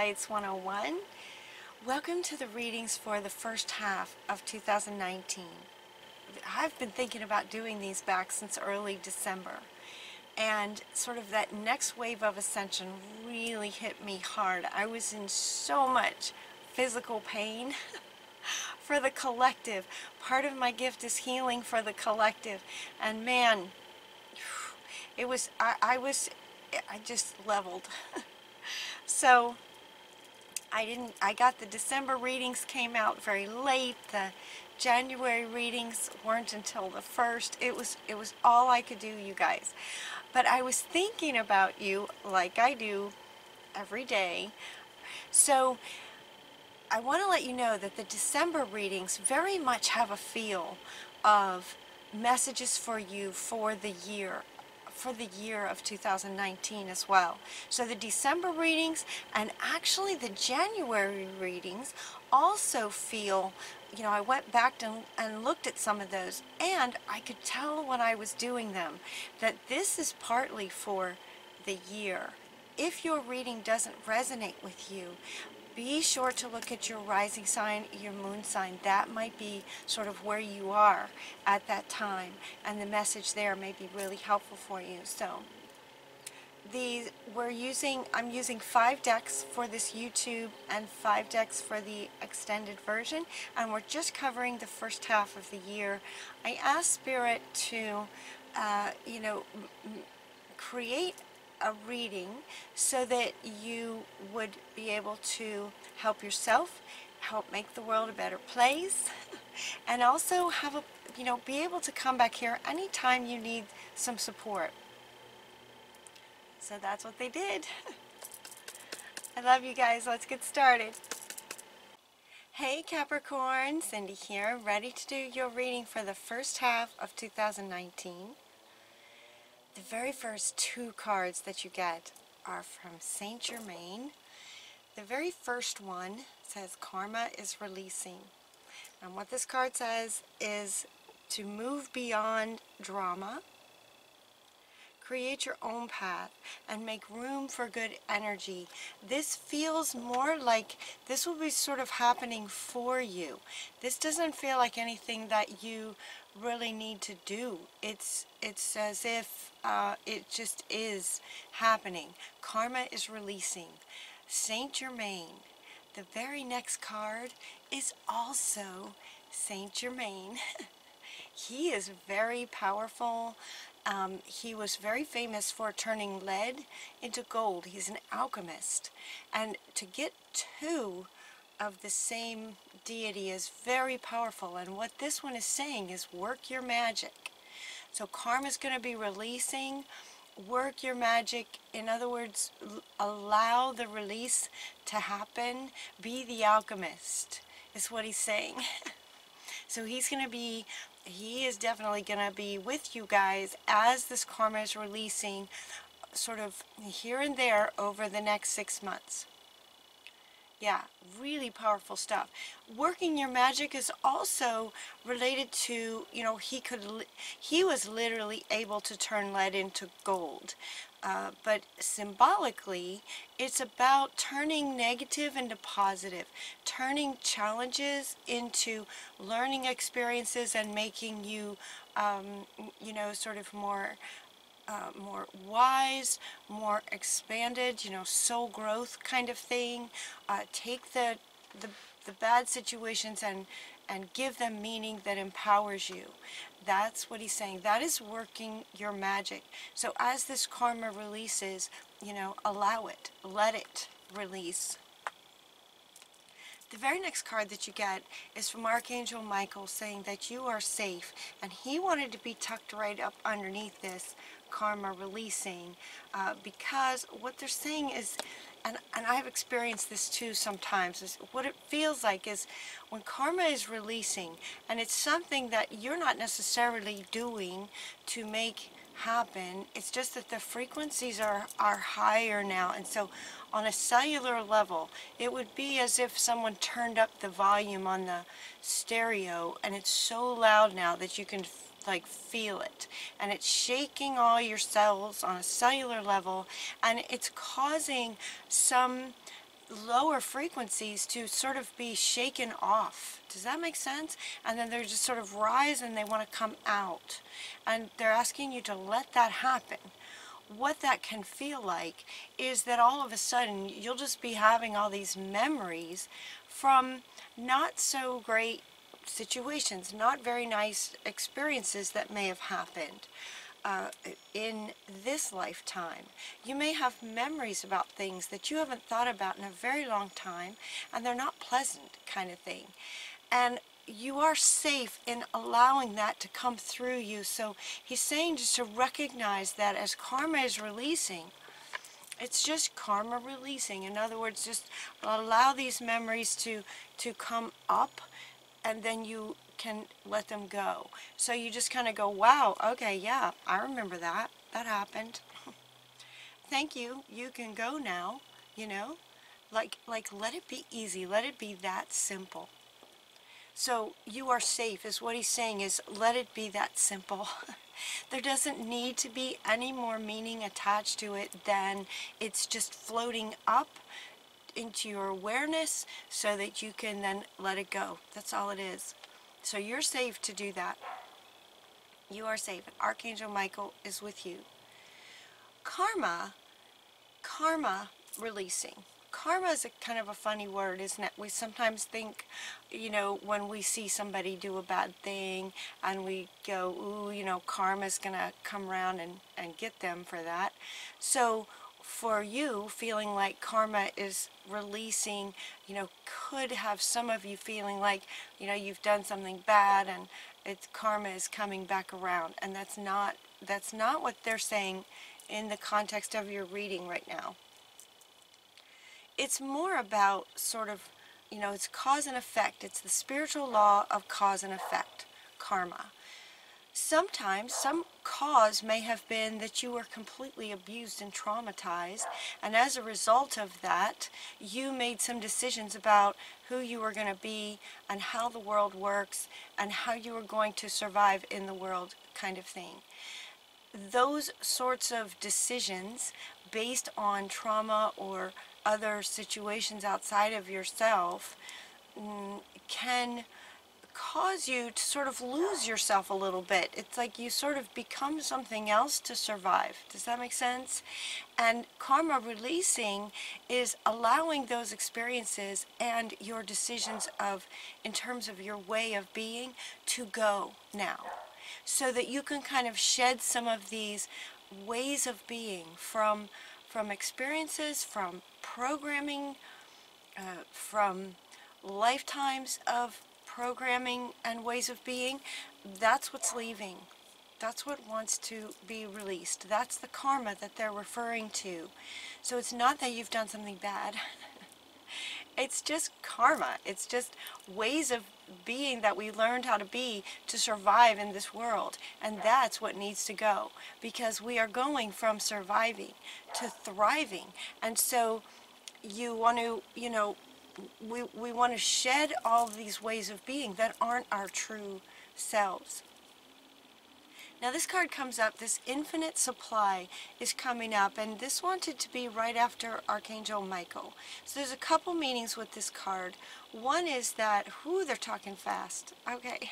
Lights 101. Welcome to the readings for the first half of 2019. I've been thinking about doing these back since early December, and sort of that next wave of ascension really hit me hard. I was in so much physical pain for the collective. Part of my gift is healing for the collective, and man, it was I just leveled. So I got the December readings came out very late. The January readings weren't until the 1st. It was all I could do, you guys. But I was thinking about you like I do every day. So I want to let you know that the December readings very much have a feel of messages for you for the year of 2019 as well. So the December readings and actually the January readings also feel, you know, I went back and looked at some of those, and I could tell when I was doing them that this is partly for the year. If your reading doesn't resonate with you, be sure to look at your rising sign, your moon sign. That might be sort of where you are at that time, and the message there may be really helpful for you. So I'm using 5 decks for this YouTube and 5 decks for the extended version, and we're just covering the first half of the year. I asked Spirit to, create a reading so that you would be able to help yourself, help make the world a better place, and also have be able to come back here anytime you need some support. So that's what they did. I love you guys. Let's get started. Hey Capricorn, Cindy here, ready to do your reading for the first half of 2019. The very first 2 cards that you get are from Saint Germain. The very first one says karma is releasing. And what this card says is to move beyond drama, create your own path, and make room for good energy. This feels more like this will be sort of happening for you. This doesn't feel like anything that you really need to do. It's as if it just is happening. Karma is releasing. Saint Germain. The very next card is also Saint Germain. He is very powerful. He was very famous for turning lead into gold. He's an alchemist. And to get 2 of the same deity is very powerful. And what this one is saying is work your magic. So karma is going to be releasing. Work your magic. In other words, allow the release to happen. Be the alchemist is what he's saying. So he is definitely going to be with you guys as this karma is releasing sort of here and there over the next 6 months. Yeah, really powerful stuff. Working your magic is also related to, he was literally able to turn lead into gold. But symbolically, it's about turning negative into positive, turning challenges into learning experiences and making you, sort of more wise, more expanded, soul growth kind of thing. Take the bad situations and give them meaning that empowers you. That's what he's saying. That is working your magic. So as this karma releases, allow it. Let it release. The very next card that you get is from Archangel Michael saying that you are safe, and he wanted to be tucked right up underneath this karma releasing, because what they're saying is, and I've experienced this too sometimes, is what it feels like is when karma is releasing, and it's something that you're not necessarily doing to make happen, it's just that the frequencies are higher now, and so on a cellular level it would be as if someone turned up the volume on the stereo, and it's so loud now that you can feel it, and it's shaking all your cells on a cellular level, and it's causing some lower frequencies to sort of be shaken off. Does that make sense? And then they just sort of rise and they want to come out. And they're asking you to let that happen. What that can feel like is that all of a sudden you'll just be having all these memories from not so great situations, not very nice experiences that may have happened in this lifetime. You may have memories about things that you haven't thought about in a very long time, and they're not pleasant kind of thing. And you are safe in allowing that to come through you. So he's saying just to recognize that as karma is releasing, it's just karma releasing. In other words, just allow these memories to come up, and then you can let them go. So you just kind of go, wow, okay, yeah, I remember that. That happened. Thank you. You can go now, you know? Like let it be easy. Let it be that simple. So you are safe is what he's saying, is let it be that simple. There doesn't need to be any more meaning attached to it than it's just floating up into your awareness so that you can then let it go. That's all it is. So you're safe to do that. You are safe. Archangel Michael is with you. Karma releasing. Karma is a kind of a funny word, isn't it? We sometimes think, you know, when we see somebody do a bad thing and we go, ooh, you know, karma's gonna come around and get them for that. So for you, feeling like karma is releasing, you know, could have some of you feeling like, you know, you've done something bad and it's karma is coming back around. And that's not what they're saying in the context of your reading right now. It's more about sort of, you know, it's cause and effect. It's the spiritual law of cause and effect, karma. Sometimes some cause may have been that you were completely abused and traumatized, and as a result of that, you made some decisions about who you were going to be and how the world works and how you were going to survive in the world, kind of thing. Those sorts of decisions based on trauma or other situations outside of yourself can cause you to sort of lose yourself a little bit. It's like you sort of become something else to survive. Does that make sense? And karma releasing is allowing those experiences and your decisions in terms of your way of being to go now, so that you can kind of shed some of these ways of being from experiences, from programming, from lifetimes of programming and ways of being. That's what's leaving. That's what wants to be released. That's the karma that they're referring to. So it's not that you've done something bad. It's just karma. It's just ways of being that we learned how to be to survive in this world. And that's what needs to go, because we are going from surviving to thriving. And so you want to, you know, we want to shed all these ways of being that aren't our true selves. Now this card comes up, this infinite supply is coming up, and this wanted to be right after Archangel Michael. So there's a couple meanings with this card. One is that, whoo, they're talking fast. Okay.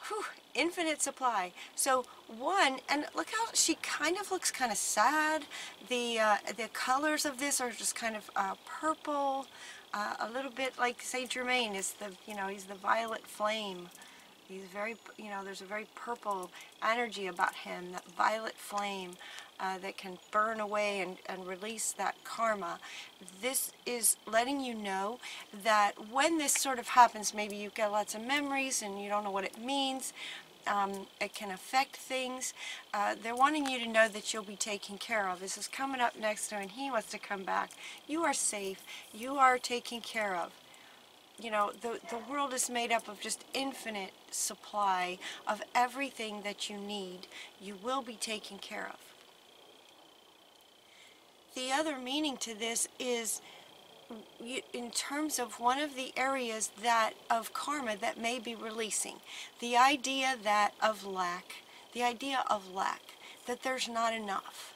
Whew, infinite supply. So one, and look how she kind of looks kind of sad. The colors of this are just kind of purple, a little bit like Saint Germain is the, you know, he's the violet flame. He's very, you know, there's a very purple energy about him, that violet flame that can burn away and release that karma. This is letting you know that when this sort of happens, maybe you've got lots of memories and you don't know what it means. It can affect things. They're wanting you to know that you'll be taken care of. This is coming up next to him, and he wants to come back. You are safe. You are taken care of. You know, the world is made up of just infinite supply of everything that you need. You will be taken care of. The other meaning to this is in terms of one of the areas that of karma that may be releasing. The idea that of lack, that there's not enough.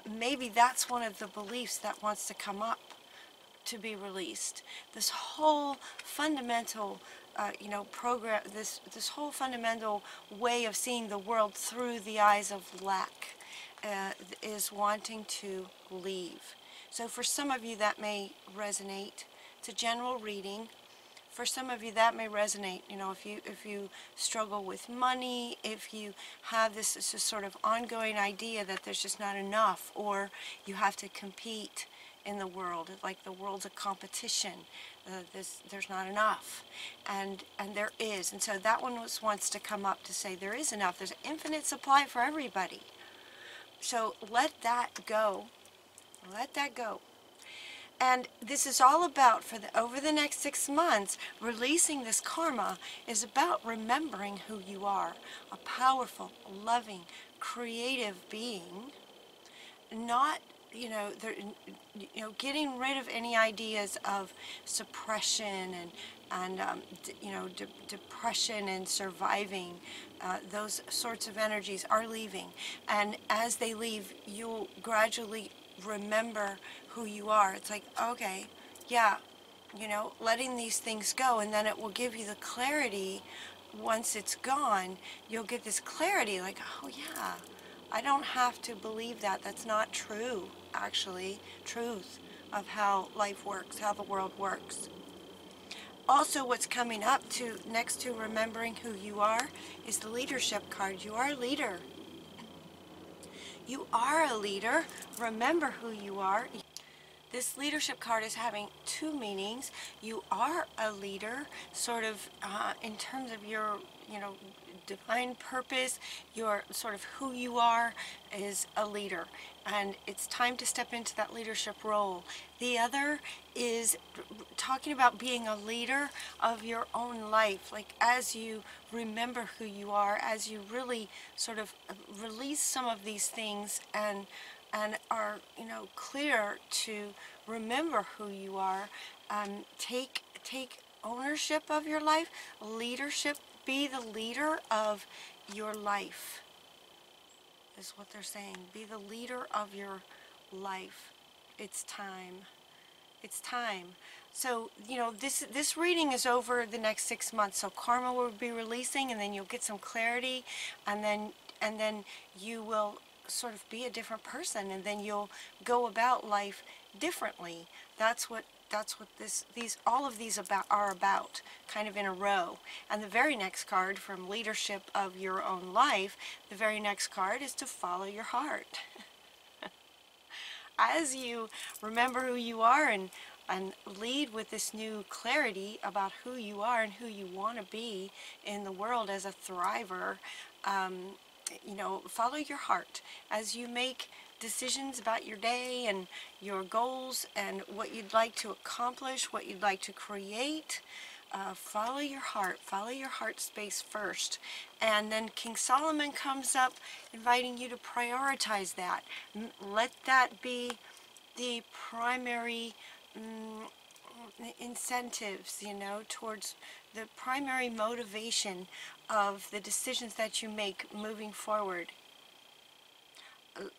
Maybe that's one of the beliefs that wants to come up. to be released. This whole fundamental program, this whole fundamental way of seeing the world through the eyes of lack is wanting to leave. So for some of you that may resonate. It's a general reading. For some of you that may resonate. You know, if you struggle with money, if you have this sort of ongoing idea that there's just not enough, or you have to compete in the world, like the world's a competition, there's not enough, and there is. And so that one wants to come up to say there is enough. There's infinite supply for everybody. So let that go. Let that go. And this is all about, over the next 6 months, releasing this karma is about remembering who you are. A powerful, loving, creative being. Not, getting rid of any ideas of suppression and depression and surviving. Those sorts of energies are leaving. And as they leave, you'll gradually remember who you are. It's like, okay, yeah, letting these things go, and then it will give you the clarity. Once it's gone, you'll get this clarity like, oh yeah, I don't have to believe that. That's not true, actually. Truth of how life works, how the world works. Also, what's coming up next to remembering who you are is the leadership card. You are a leader. You are a leader. Remember who you are. This leadership card is having 2 meanings. You are a leader, sort of in terms of your, divine purpose. Your sort of who you are is a leader, and it's time to step into that leadership role. The other is talking about being a leader of your own life, like as you remember who you are, as you really sort of release some of these things and are clear to remember who you are. Take ownership of your life. Leadership. Be the leader of your life, is what they're saying. Be the leader of your life. It's time. It's time. So, this reading is over the next 6 months. So karma will be releasing, and then you'll get some clarity, and then you will sort of be a different person, and then you'll go about life differently. That's what all of these are about, kind of in a row. And the very next card, from leadership of your own life, the very next card is to follow your heart. As you remember who you are and lead with this new clarity about who you are and who you want to be in the world as a thriver, follow your heart as you make decisions about your day and your goals and what you'd like to accomplish, what you'd like to create. Follow your heart space first. And then King Solomon comes up inviting you to prioritize that. Let that be the primary incentives, towards the primary motivation of the decisions that you make moving forward.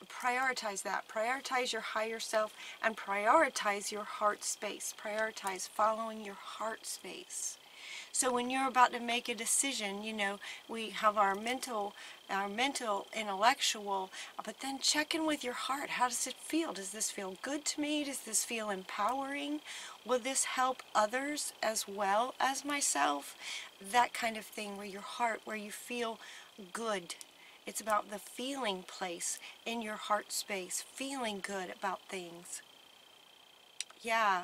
Prioritize that. Prioritize your higher self and prioritize your heart space. Prioritize following your heart space. So when you're about to make a decision, we have our mental, intellectual, but then check in with your heart. How does it feel? Does this feel good to me? Does this feel empowering? Will this help others as well as myself? That kind of thing, where your heart, where you feel good. It's about the feeling place in your heart space, feeling good about things. Yeah.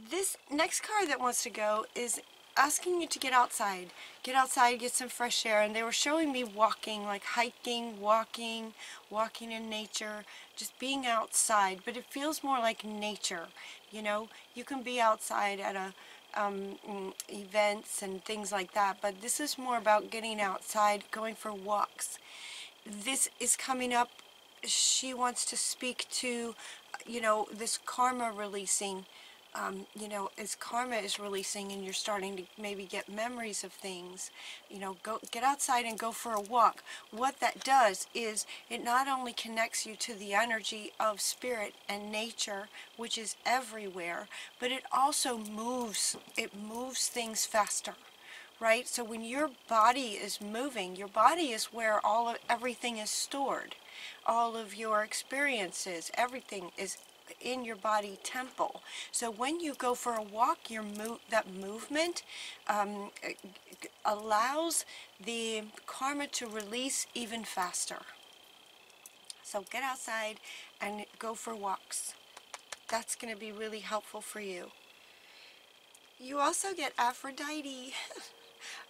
This next card that wants to go is asking you to get outside. Get outside, get some fresh air. And they were showing me walking, like hiking, walking in nature, just being outside. But it feels more like nature. You can be outside at events and things like that, but this is more about getting outside, going for walks. This is coming up. She wants to speak to, this karma releasing you know, as karma is releasing and you're starting to maybe get memories of things, you know, go get outside and go for a walk. What that does is it not only connects you to the energy of spirit and nature, which is everywhere, but it also moves things faster. Right? So when your body is moving, your body is where everything is stored. All of your experiences, everything is in your body temple. So when you go for a walk, that movement allows the karma to release even faster. So get outside and go for walks. That's going to be really helpful for you. You also get Aphrodite.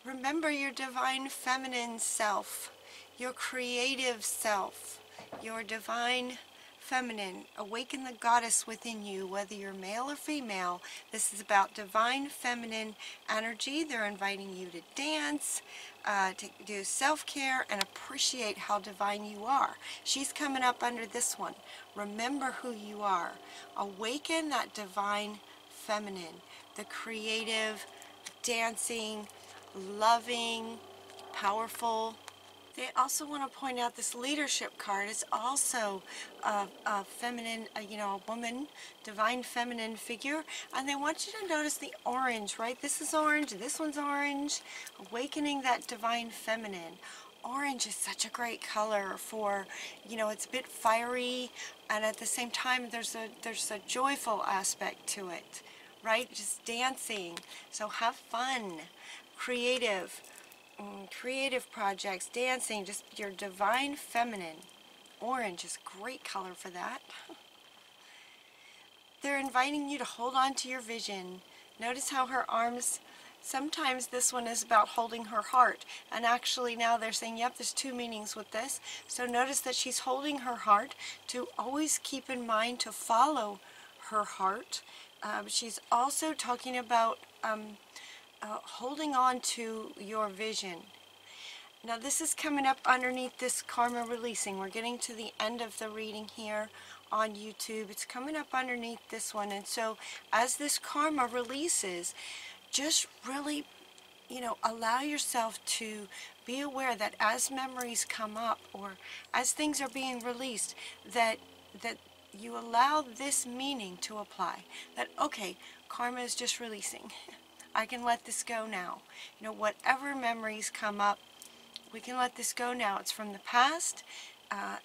Remember your divine feminine self, your creative self, your divine feminine. Awaken the goddess within you, whether you're male or female. This is about divine feminine energy. They're inviting you to dance, to do self-care, and appreciate how divine you are. She's coming up under this one. Remember who you are. Awaken that divine feminine, the creative, dancing, loving, powerful. They also want to point out this leadership card is also a feminine, you know, a woman, divine feminine figure. And they want you to notice the orange, right? This is orange, this one's orange. Awakening that divine feminine. Orange is such a great color for, you know, it's a bit fiery, and at the same time there's a joyful aspect to it, right? Just dancing. So have fun. Creative projects, dancing, just your divine feminine. Orange is a great color for that. They're inviting you to hold on to your vision. Notice how her arms, sometimes this one is about holding her heart, and actually now they're saying, yep, there's two meanings with this. So notice that she's holding her heart, to always keep in mind to follow her heart. She's also talking about holding on to your vision. Now this is coming up underneath this karma releasing. We're getting to the end of the reading here on YouTube. It's coming up underneath this one. And so as this karma releases, just really, you know, allow yourself to be aware that as memories come up or as things are being released, that you allow this meaning to apply. That, okay, karma is just releasing. I can let this go now. You know, whatever memories come up, we can let this go now. It's from the past.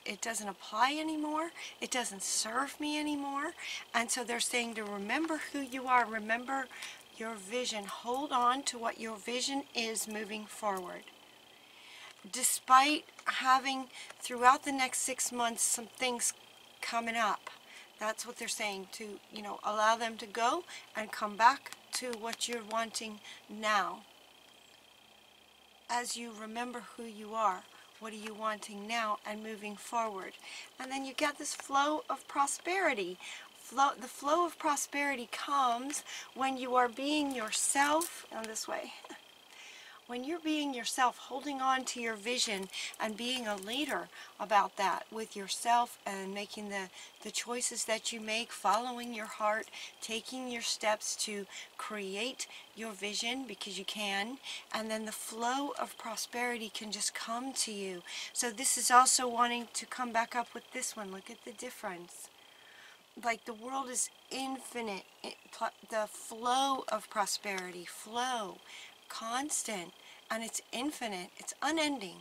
It doesn't apply anymore. It doesn't serve me anymore. And so they're saying to remember who you are. Remember your vision. Hold on to what your vision is moving forward. Despite having, throughout the next 6 months, some things coming up. That's what they're saying, to, you know, allow them to go and come back to what you're wanting now. As you remember who you are, what are you wanting now and moving forward. And then you get this flow of prosperity. The flow of prosperity comes when you are being yourself, and this way. When you're being yourself, holding on to your vision and being a leader about that with yourself and making the choices that you make, following your heart, taking your steps to create your vision because you can, and then the flow of prosperity can just come to you. So this is also wanting to come back up with this one. Look at the difference. Like the world is infinite. The flow of prosperity, constant, and it's infinite, it's unending,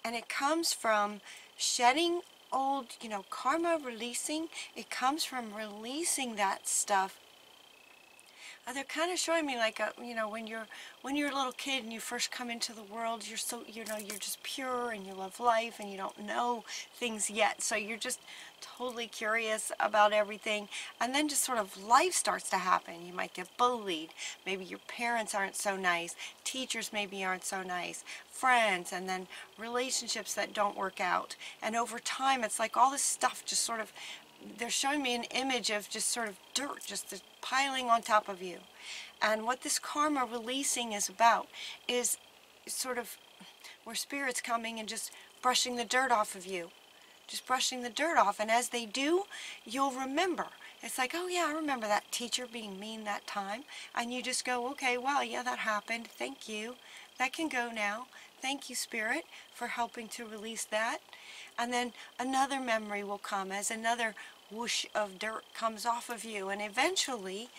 and it comes from shedding old, you know, karma releasing. It comes from releasing that stuff. They're kind of showing me like you know, when you're a little kid and you first come into the world, you're so, you know, you're just pure and you love life and you don't know things yet, so you're just totally curious about everything, and then just sort of life starts to happen. You might get bullied, maybe your parents aren't so nice, teachers maybe aren't so nice, friends, and then relationships that don't work out, and over time it's like all this stuff just sort of, they're showing me an image of just sort of dirt, just piling on top of you. And what this karma releasing is about is sort of where spirit's coming and just brushing the dirt off of you. Just brushing the dirt off. And as they do, you'll remember. It's like, oh yeah, I remember that teacher being mean that time. And you just go, okay, wow, yeah, that happened. Thank you. That can go now. Thank you, Spirit, for helping to release that. And then another memory will come as another whoosh of dirt comes off of you. And eventually,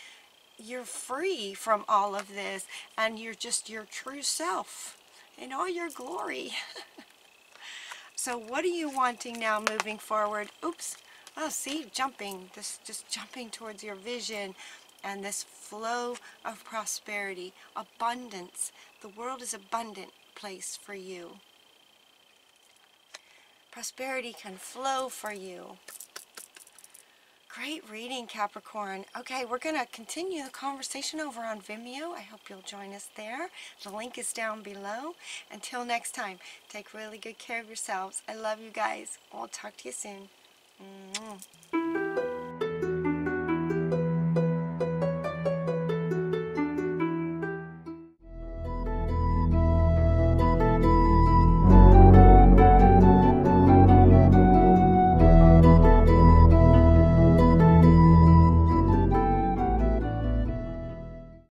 you're free from all of this. And you're just your true self in all your glory. So what are you wanting now moving forward? Oops. Oh, see, jumping. This just jumping towards your vision and this flow of prosperity, abundance. The world is an abundant place for you. Prosperity can flow for you. Great reading, Capricorn. Okay, we're going to continue the conversation over on Vimeo. I hope you'll join us there. The link is down below. Until next time, take really good care of yourselves. I love you guys. I'll talk to you soon.